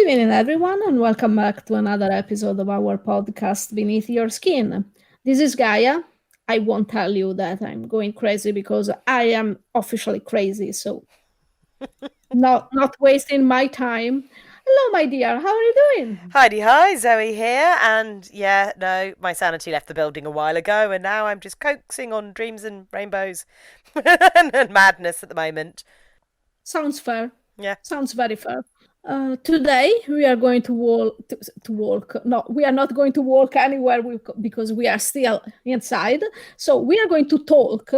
evening, everyone, and welcome back to another episode of our podcast, Beneath Your Skin. This is Gaia. I won't tell you that I'm going crazy because I am officially crazy, so not wasting my time. Hello, my dear. How are you doing? Heidi, hi, Zoe here, and yeah, no, my sanity left the building a while ago, and now I'm just coaxing on dreams and rainbows and madness at the moment. Sounds fair. Yeah. Sounds very fair. Today we are going to walk. To walk. No, we are not going to walk anywhere because we are still inside. So we are going to talk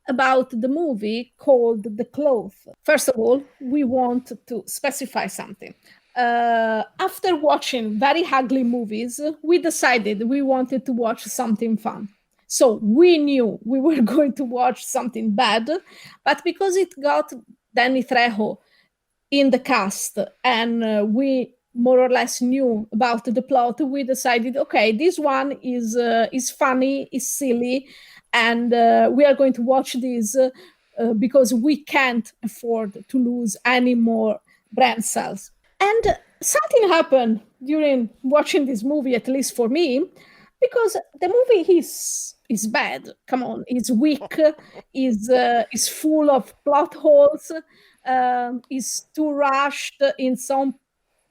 about the movie called The Cloth. First of all, we want to specify something. After watching very ugly movies, we decided we wanted to watch something fun. So we knew we were going to watch something bad, but because it got Danny Trejo in the cast and we more or less knew about the plot, we decided, okay, this one is funny, is silly, and we are going to watch this because we can't afford to lose any more brand cells. And something happened during watching this movie, at least for me, because the movie is bad. Come on, it's weak, is full of plot holes, is too rushed in some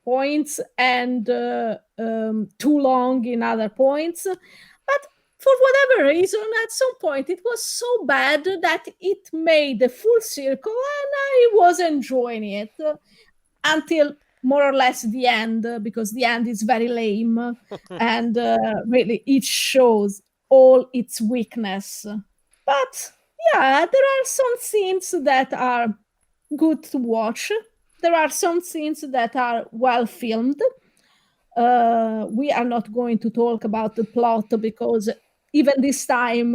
points and too long in other points. But for whatever reason, at some point, it was so bad that it made a full circle, and I was enjoying it until more or less the end, because the end is very lame and really it shows all its weakness. But yeah, there are some scenes that are good to watch. There are some scenes that are well filmed. We are not going to talk about the plot because even this time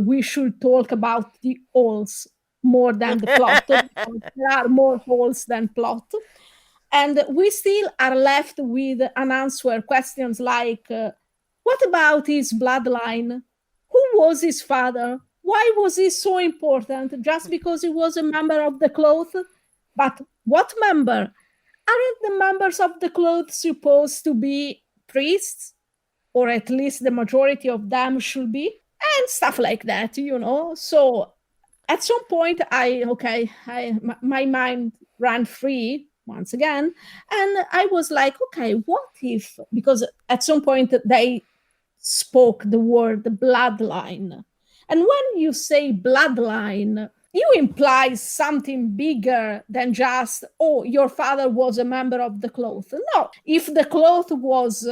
we should talk about the holes more than the plot. There are more holes than plot. And we still are left with unanswered questions like what about his bloodline? Who was his father? Why was he so important? Just because he was a member of the cloth? But what member? Aren't the members of the cloth supposed to be priests? Or at least the majority of them should be? And stuff like that, you know? So at some point, my mind ran free once again, and I was like, okay, what if? Because at some point they spoke the word bloodline, and when you say bloodline, you imply something bigger than just, oh, your father was a member of the cloth. No, if the cloth was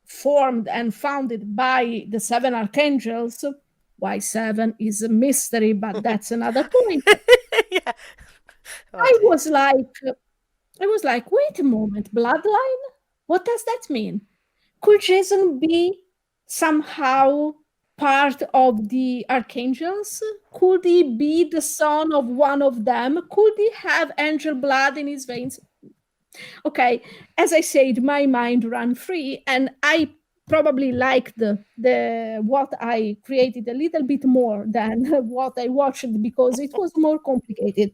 formed and founded by the seven archangels, why seven is a mystery, but that's another point. Yeah. Oh, I dear. was like, I was like, wait a moment, bloodline? What does that mean? Could Jason be somehow part of the archangels? Could he be the son of one of them? Could he have angel blood in his veins? Okay, as I said, my mind ran free, and I probably liked the what I created a little bit more than what I watched because it was more complicated.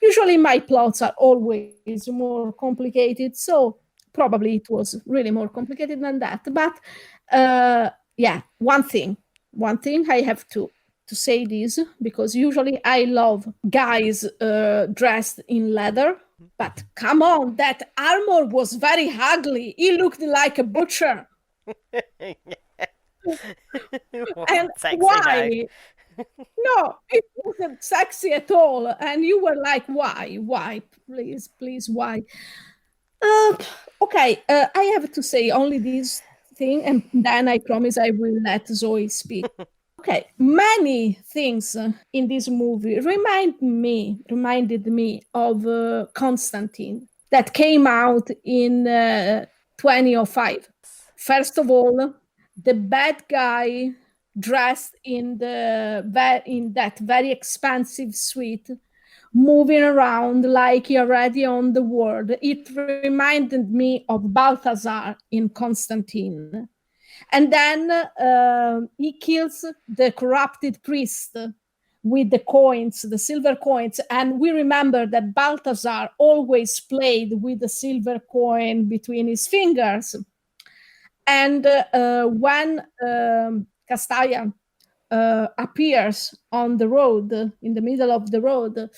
Usually, my plots are always more complicated, so probably it was really more complicated than that. But yeah, one thing I have to say this because usually I love guys dressed in leather. But come on, that armor was very ugly. He looked like a butcher. It And wasn't sexy, no. why? No, it wasn't sexy at all. And you were like, why? Why? Please, please, why? Uh, okay, I have to say only this thing, and then I promise I will let Zoe speak. Okay, many things in this movie reminded me of Constantine that came out in 2005. First of all, the bad guy dressed in in that very expensive suit, moving around like he already owned the world. It reminded me of Balthazar in Constantine. And then he kills the corrupted priest with the coins, the silver coins. And we remember that Balthazar always played with the silver coin between his fingers. And when Castalla appears on the road, in the middle of the road,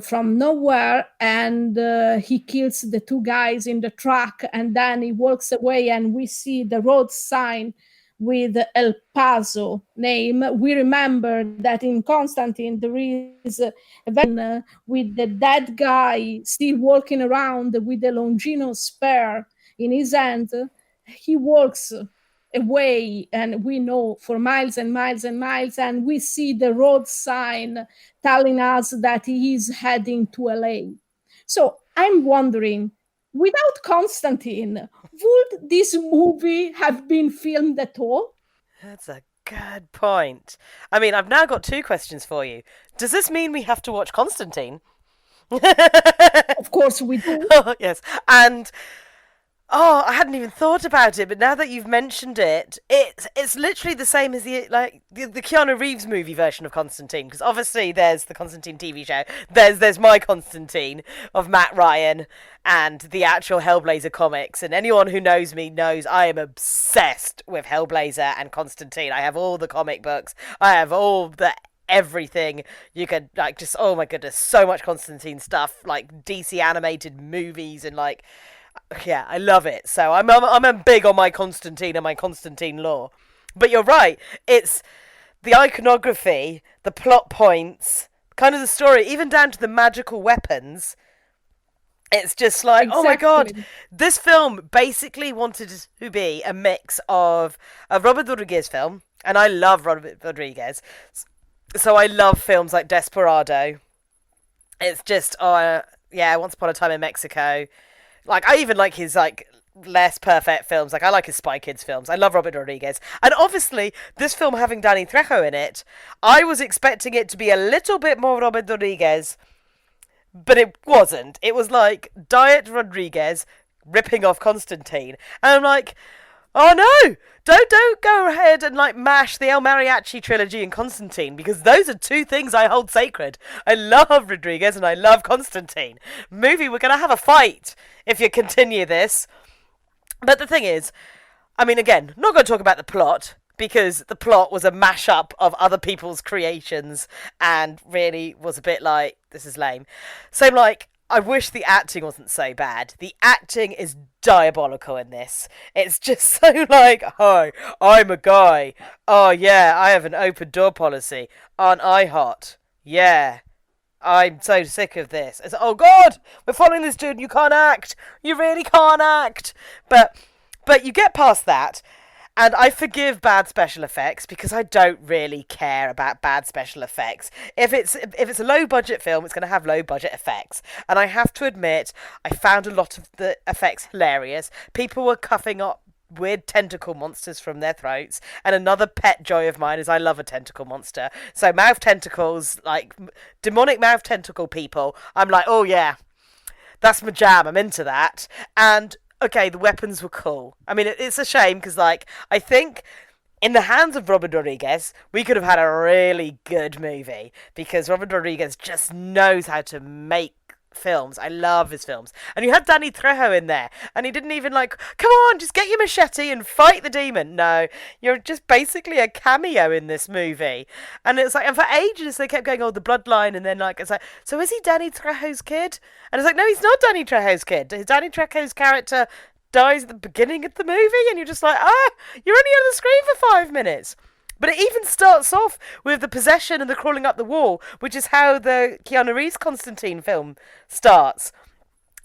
from nowhere, and he kills the two guys in the truck, and then he walks away, and we see the road sign with El Paso name. We remember that in Constantine there is a with the dead guy still walking around with the Longino spear in his hand. He walks away, and we know for miles and miles and miles, and we see the road sign telling us that he is heading to LA. So I'm wondering, without Constantine, would this movie have been filmed at all? That's a good point. I mean, I've now got two questions for you. Does this mean we have to watch Constantine? Of course we do. Oh, yes. And oh, I hadn't even thought about it, but now that you've mentioned it, it's literally the same as the Keanu Reeves movie version of Constantine. Because obviously there's the Constantine TV show, there's my Constantine of Matt Ryan, and the actual Hellblazer comics. And anyone who knows me knows I am obsessed with Hellblazer and Constantine. I have all the comic books. I have all the everything you could like. Just oh my goodness, so much Constantine stuff, like DC animated movies and like. Yeah, I love it. So I'm big on my Constantine and my Constantine lore. But you're right. It's the iconography, the plot points, kind of the story, even down to the magical weapons. It's just like, oh my god, this film basically wanted to be a mix of a Robert Rodriguez film, and I love Robert Rodriguez. So I love films like Desperado. It's just, yeah, Once Upon a Time in Mexico. Like, I even like his, like, less perfect films. Like, I like his Spy Kids films. I love Robert Rodriguez. And obviously, this film having Danny Trejo in it, I was expecting it to be a little bit more Robert Rodriguez, but it wasn't. It was like Diet Rodriguez ripping off Constantine. And I'm like, oh no! Don't go ahead and like mash the El Mariachi trilogy and Constantine, because those are two things I hold sacred. I love Rodriguez and I love Constantine. Movie, we're gonna have a fight if you continue this. But the thing is, I mean, again, not going to talk about the plot, because the plot was a mashup of other people's creations and really was a bit like, this is lame. So, like, I wish the acting wasn't so bad. The acting is diabolical in this. It's just so like, hi, I'm a guy. Oh, yeah, I have an open door policy. Aren't I hot? Yeah. I'm so sick of this. It's, oh god, we're following this dude and you can't act. You really can't act. But you get past that, and I forgive bad special effects because I don't really care about bad special effects. If it's a low budget film, it's going to have low budget effects. And I have to admit, I found a lot of the effects hilarious. People were cuffing up weird tentacle monsters from their throats, and another pet joy of mine is I love a tentacle monster. So mouth tentacles, like demonic mouth tentacle people, I'm like, oh yeah, that's my jam, I'm into that. And okay, the weapons were cool. I mean, it's a shame because like I think in the hands of Robert Rodriguez, we could have had a really good movie, because Robert Rodriguez just knows how to make films. I love his films. And you had Danny Trejo in there, and he didn't even like, come on, just get your machete and fight the demon. No, you're just basically a cameo in this movie. And it's like, and for ages they kept going, oh, the bloodline, and then like, it's like, so is he Danny Trejo's kid? And it's like, no, he's not Danny Trejo's kid. Danny Trejo's character dies at the beginning of the movie, and you're just like, you're only on the screen for 5 minutes. But it even starts off with the possession and the crawling up the wall, which is how the Keanu Reeves Constantine film starts.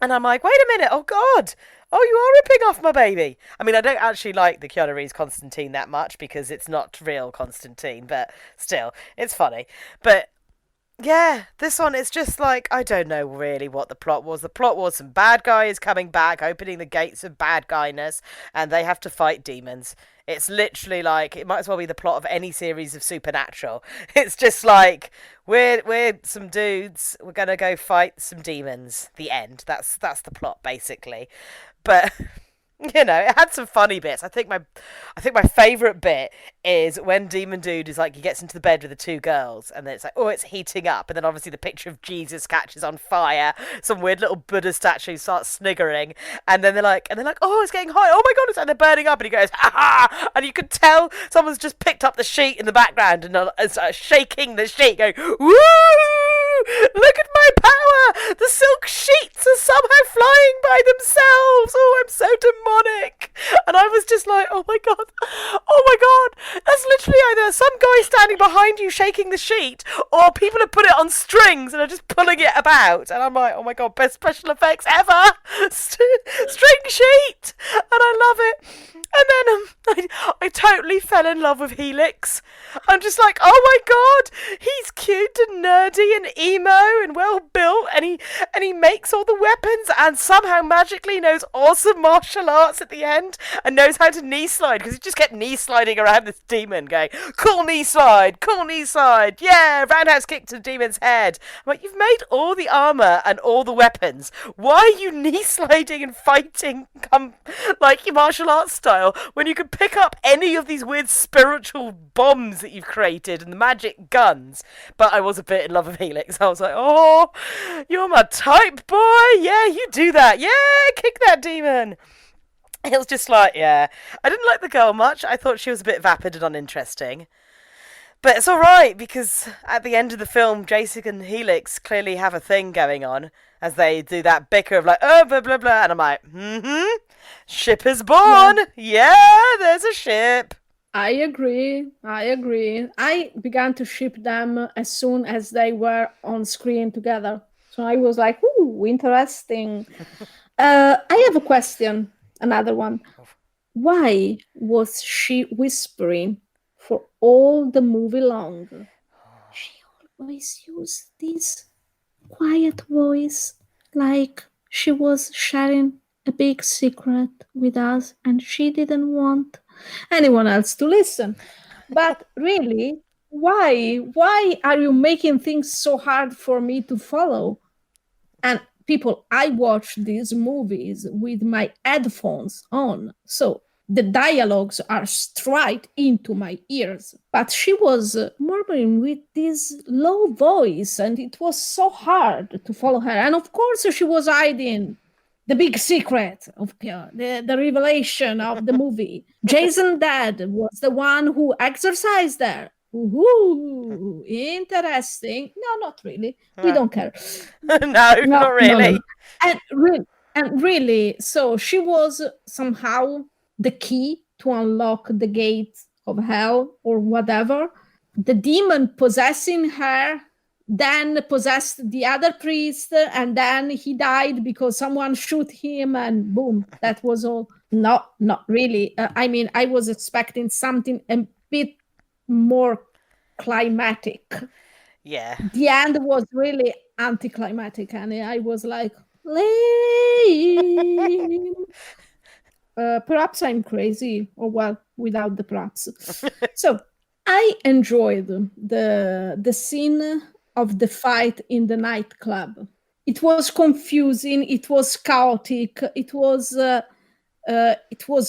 And I'm like, wait a minute, oh god, oh, you are ripping off my baby. I mean, I don't actually like the Keanu Reeves Constantine that much because it's not real Constantine, but still, it's funny. But yeah, this one is just like, I don't know really what the plot was. The plot was some bad guys coming back, opening the gates of bad guyness, and they have to fight demons. It's literally like, it might as well be the plot of any series of Supernatural. It's just like, we're some dudes, we're gonna go fight some demons. The end. That's the plot basically. But It had some funny bits. I think my favourite bit is when Demon Dude is like he gets into the bed with the two girls, and then it's like, oh, it's heating up, and then obviously the picture of Jesus catches on fire. Some weird little Buddha statue starts sniggering, and then they're like, oh, it's getting hot. Oh my god, and they're burning up, and he goes, ha ha, and you could tell someone's just picked up the sheet in the background and shaking the sheet, going, woo! Look at my power! The silk sheets are somehow flying by themselves. Oh, I'm so demonic. And I was just like, oh my god, oh my god. That's literally either some guy standing behind you shaking the sheet, or people have put it on strings and are just pulling it about. And I'm like, oh my god, best special effects ever. String sheet, and I love it. And then I totally fell in love with Helix. I'm just like, oh my god, he's cute and nerdy and emo and well built, and he makes all the weapons, and somehow magically knows awesome martial arts at the end, and knows how to knee slide, because he just kept knee sliding around this demon, going, cool knee slide, yeah, roundhouse kick to the demon's head. I'm like, you've made all the armor and all the weapons. Why are you knee sliding and fighting like your martial arts style when you could pick up any of these weird spiritual bombs that you've created and the magic guns? But I was a bit in love with Helix. I was like, oh, you're my type, boy. Yeah, you do that. Yeah, kick that demon. It was just like, yeah. I didn't like the girl much. I thought she was a bit vapid and uninteresting. But it's alright, because at the end of the film, Jason and Helix clearly have a thing going on as they do that bicker of like, oh, blah, blah, blah. And I'm like, ship is born. Yeah, there's a ship. I agree. I began to ship them as soon as they were on screen together. So I was like, ooh, interesting. I have a question, another one. Why was she whispering for all the movie long? She always used this quiet voice, like she was sharing a big secret with us and she didn't want anyone else to listen. But really, why? Why are you making things so hard for me to follow? And people, I watch these movies with my headphones on. So the dialogues are straight into my ears. But she was murmuring with this low voice, and it was so hard to follow her. And of course, she was hiding the big secret of the revelation of the movie. Jason Dad was the one who exorcised her. Ooh, interesting. No, not really. We don't care. No, not really. No. And really, so she was somehow the key to unlock the gates of hell or whatever. The demon possessing her then possessed the other priest, and then he died because someone shoot him, and boom, that was all. Not really. I mean, I was expecting something a bit more climatic. Yeah. The end was really anticlimactic, and I was like, lame. Perhaps I'm crazy, or well, without the perhaps. So I enjoyed the scene of the fight in the nightclub. It was confusing. It was chaotic. It was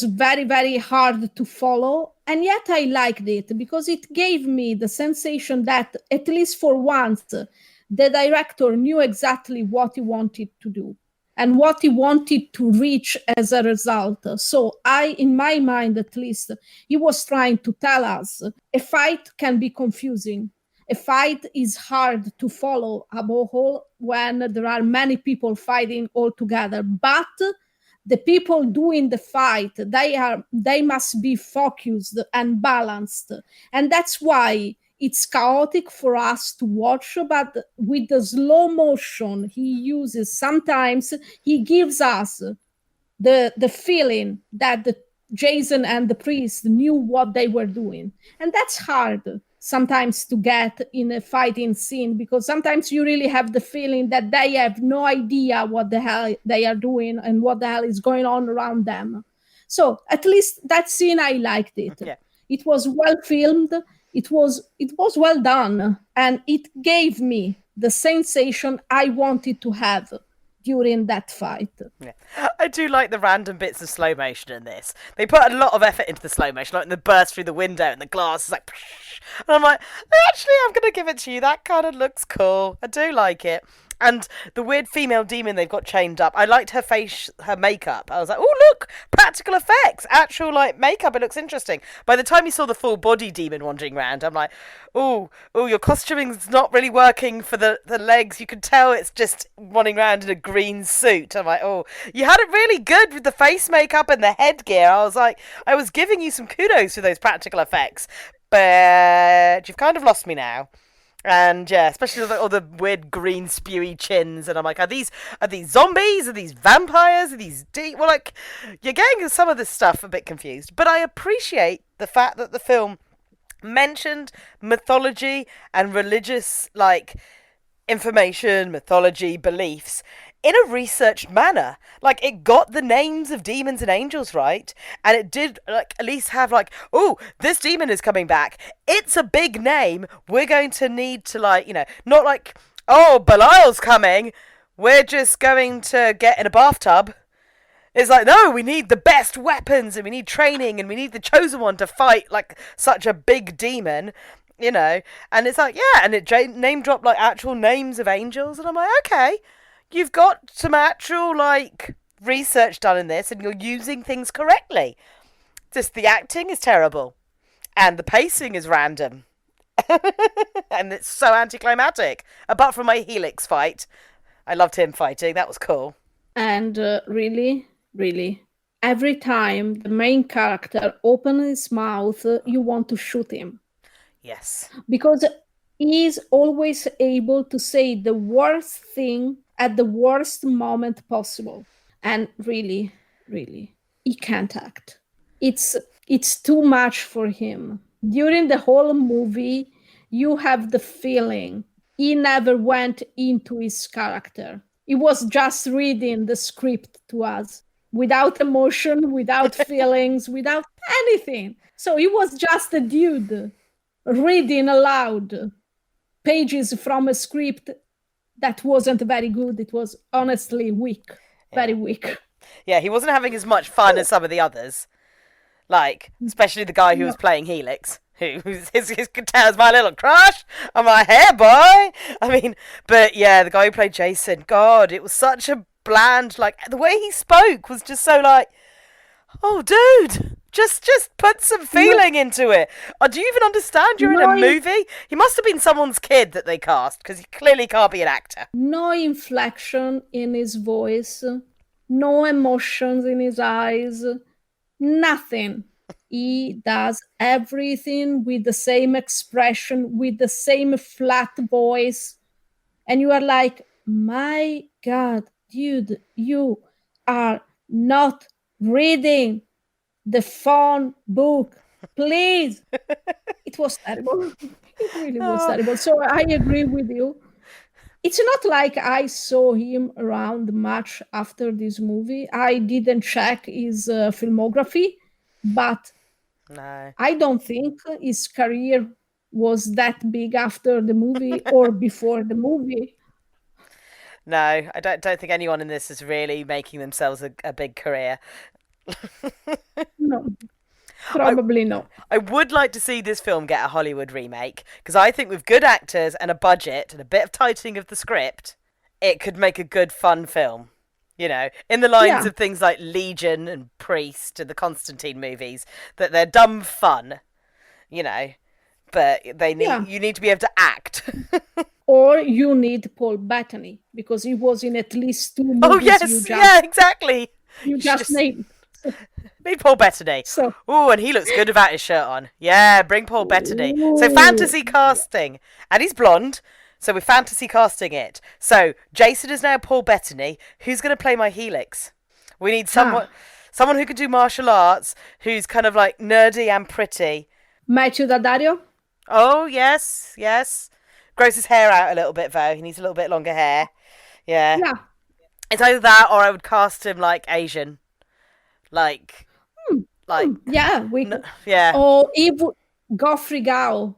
very, very hard to follow. And yet I liked it because it gave me the sensation that, at least for once, the director knew exactly what he wanted to do and what he wanted to reach as a result. So in my mind at least, he was trying to tell us a fight can be confusing. A fight is hard to follow above all when there are many people fighting all together. But the people doing the fight, they must be focused and balanced. And that's why it's chaotic for us to watch, but with the slow motion he uses, sometimes he gives us the feeling that Jason and the priest knew what they were doing. And that's hard sometimes to get in a fighting scene, because sometimes you really have the feeling that they have no idea what the hell they are doing and what the hell is going on around them. So at least that scene, I liked it. Yeah. It was well filmed. It was well done, and it gave me the sensation I wanted to have during that fight. Yeah. I do like the random bits of slow motion in this. They put a lot of effort into the slow motion, like the burst through the window and the glass is like, and I'm like, actually, I'm gonna give it to you. That kind of looks cool. I do like it. And the weird female demon they've got chained up. I liked her face, her makeup. I was like, oh look, practical effects, actual like makeup. It looks interesting. By the time you saw the full body demon wandering around, I'm like, oh, your costuming's not really working for the legs. You can tell it's just running around in a green suit. I'm like, oh, you had it really good with the face makeup and the headgear. I was like, I was giving you some kudos for those practical effects, but you've kind of lost me now. And yeah, especially all the weird green spewy chins, and I'm like, are these zombies? Are these vampires? Are these well, like, you're getting some of this stuff a bit confused. But I appreciate the fact that the film mentioned mythology and religious like information, mythology, beliefs in a researched manner. Like, it got the names of demons and angels right, and it did like at least have like, oh, this demon is coming back. It's a big name. We're going to need to like, not like, oh, Belial's coming. We're just going to get in a bathtub. It's like, no, we need the best weapons and we need training and we need the chosen one to fight like such a big demon, And it's like, yeah, and it name dropped like actual names of angels, and I'm like, okay, you've got some actual like research done in this and you're using things correctly. Just the acting is terrible and the pacing is random. And it's so anticlimactic. Apart from my Helix fight. I loved him fighting. That was cool. And really, really, every time the main character opens his mouth, you want to shoot him. Yes. Because he is always able to say the worst thing at the worst moment possible. And really, really, he can't act. It's too much for him. During the whole movie, you have the feeling he never went into his character. He was just reading the script to us without emotion, without feelings, without anything. So he was just a dude reading aloud pages from a script that wasn't very good. It was honestly weak, very weak. Yeah, he wasn't having as much fun as some of the others. Like, especially the guy who was playing Helix, his guitar's my little crush. I'm like, hey, boy. I mean, but yeah, the guy who played Jason, God, it was such a bland, like, the way he spoke was just so like, oh, dude, just put some feeling into it. Do you even understand you're in a movie? He must have been someone's kid that they cast, because he clearly can't be an actor. No inflection in his voice, no emotions in his eyes, nothing. He does everything with the same expression, with the same flat voice. And you are like, my God, dude, you are not reading the phone book. Please. It was terrible. It really was terrible. So I agree with you. It's not like I saw him around much after this movie. I didn't check his filmography, but no. I don't think his career was that big after the movie or before the movie. No, I don't think anyone in this is really making themselves a big career. No, probably not. I would like to see this film get a Hollywood remake, because I think with good actors and a budget and a bit of tightening of the script, it could make a good, fun film. In the lines of things like Legion and Priest and the Constantine movies, that they're dumb fun, but you need to be able to act. Or you need Paul Bettany, because he was in at least 2 movies. Oh, yes, yeah, exactly. You just named. Need Paul Bettany. So, and he looks good without his shirt on. Yeah, bring Paul Bettany. So fantasy casting. And he's blonde, so we're fantasy casting it. So Jason is now Paul Bettany. Who's going to play my Helix? We need someone who can do martial arts, who's kind of like nerdy and pretty. Matthew Daddario? Oh, yes. Grows his hair out a little bit, though. He needs a little bit longer hair. Yeah. It's either that or I would cast him like Asian. Yeah, yeah. Or even Geoffrey Gao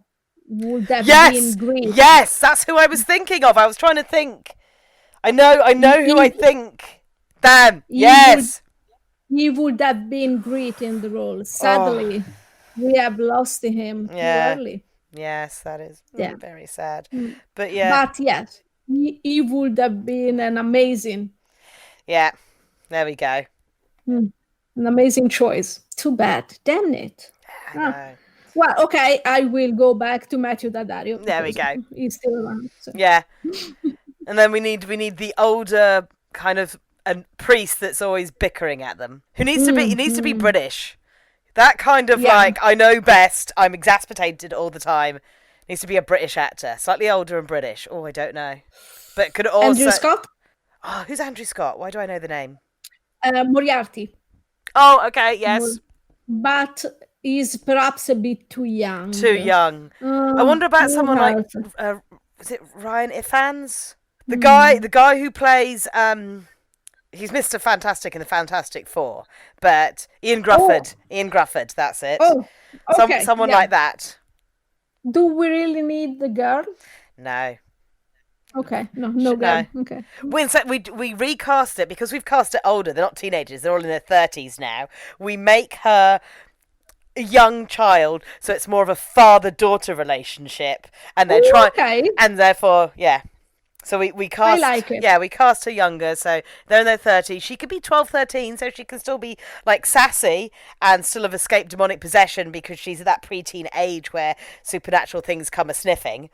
would have been great. Yes, that's who I was thinking of. I was trying to think. I know who I He, think. Damn. he would Yes. he would have been great in the role. Oh, Sadly, we have lost him too yeah. early. Yes, that is Yeah. very sad. Mm. But yeah, But yes, he would have been yeah. There we go. mm, an amazing choice. Too bad. Damn it. I Ah. know. Well, okay, I will go back to Matthew Daddario There we because go. he's still around. So. Yeah. And then we need the older kind of a priest that's always bickering at them. Who needs to be? He needs to be Mm. British. That kind of Yeah. like I know best. I'm exasperated all the time. Needs to be a British actor, slightly older and British. Oh, I don't know, but could Andrew also. Scott, Oh, who's Andrew Scott? Why do I know the name? Moriarty. Oh, okay, Mor- yes. but is perhaps a bit too young. Too young. I wonder about Who someone like else? is it Ryan Ifans? Hmm. The guy who plays he's Mr. Fantastic in the Fantastic Four, but Oh, Ian Grufford, that's it. oh, okay, Someone yeah. like that. Do we really need the girl? No, Okay, no, no girl. no. Okay. We recast it because we've cast it older. They're not teenagers; they're all in their 30s now. We make her a young child, so it's more of a father-daughter relationship, and they're Oh, trying, okay, and therefore, yeah. So we I cast, like it. yeah, we cast her younger, so they're in their 30s. She could be 12, 13, so she can still be like sassy and still have escaped demonic possession because she's at that preteen age where supernatural things come a sniffing.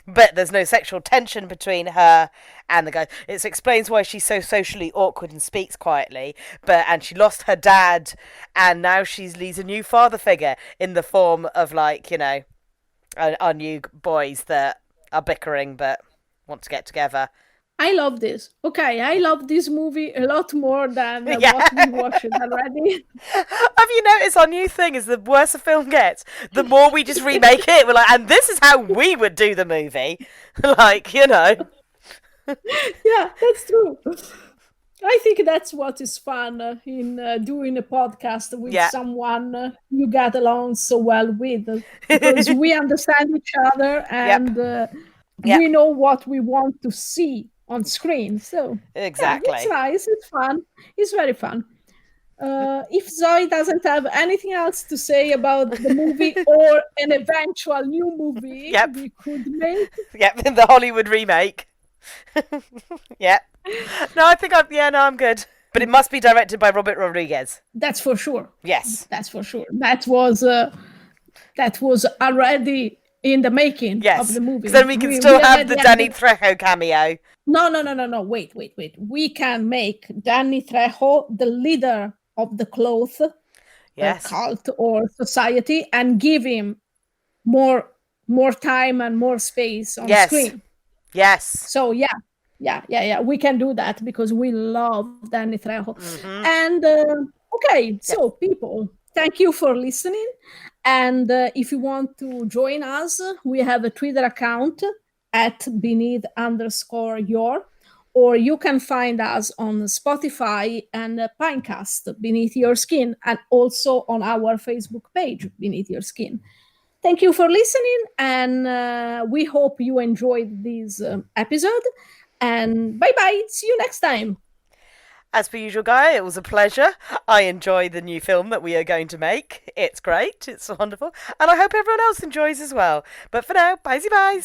But there's no sexual tension between her and the guy. It explains why she's so socially awkward and speaks quietly. And she lost her dad, and now she's a new father figure in the form of like our new boys that are bickering but want to get together. I love this. Okay, I love this movie a lot more than Yeah. what we watched already. Have you noticed our new thing is the worse a film gets, the more we just remake it. We're like, and this is how we would do the movie. Like, Yeah, that's true. I think that's what is fun in doing a podcast with Yeah. someone you get along so well with, because we understand each other Yep. and we Yep. know what we want to see on screen. So, yeah, it's Exactly. nice, it's fun, it's very fun. If Zoe doesn't have anything else to say about the movie or an eventual new movie Yep. we could make, Yep. The Hollywood remake. Yep. No, I think I'm good. But it must be directed by Robert Rodriguez. that's for sure. Yes. That's for sure. That was already in the making of Yes. the movie. Because then we can We still have already the have Danny Trejo cameo. No. Wait. We can make Danny Trejo the leader of the cloth Yes. cult or society and give him more time and more space on Yes. screen. Yes. So yeah. We can do that because we love Danny Trejo. Mm-hmm. And okay, so people, thank you for listening. And if you want to join us, we have a Twitter account at beneath_your, or you can find us on Spotify and Pinecast, Beneath Your Skin, and also on our Facebook page, Beneath Your Skin. Thank you for listening, and we hope you enjoyed this episode. And bye-bye. See you next time. As per usual, Guy, it was a pleasure. I enjoy the new film that we are going to make. It's great. It's wonderful. And I hope everyone else enjoys as well. But for now, bye-bye.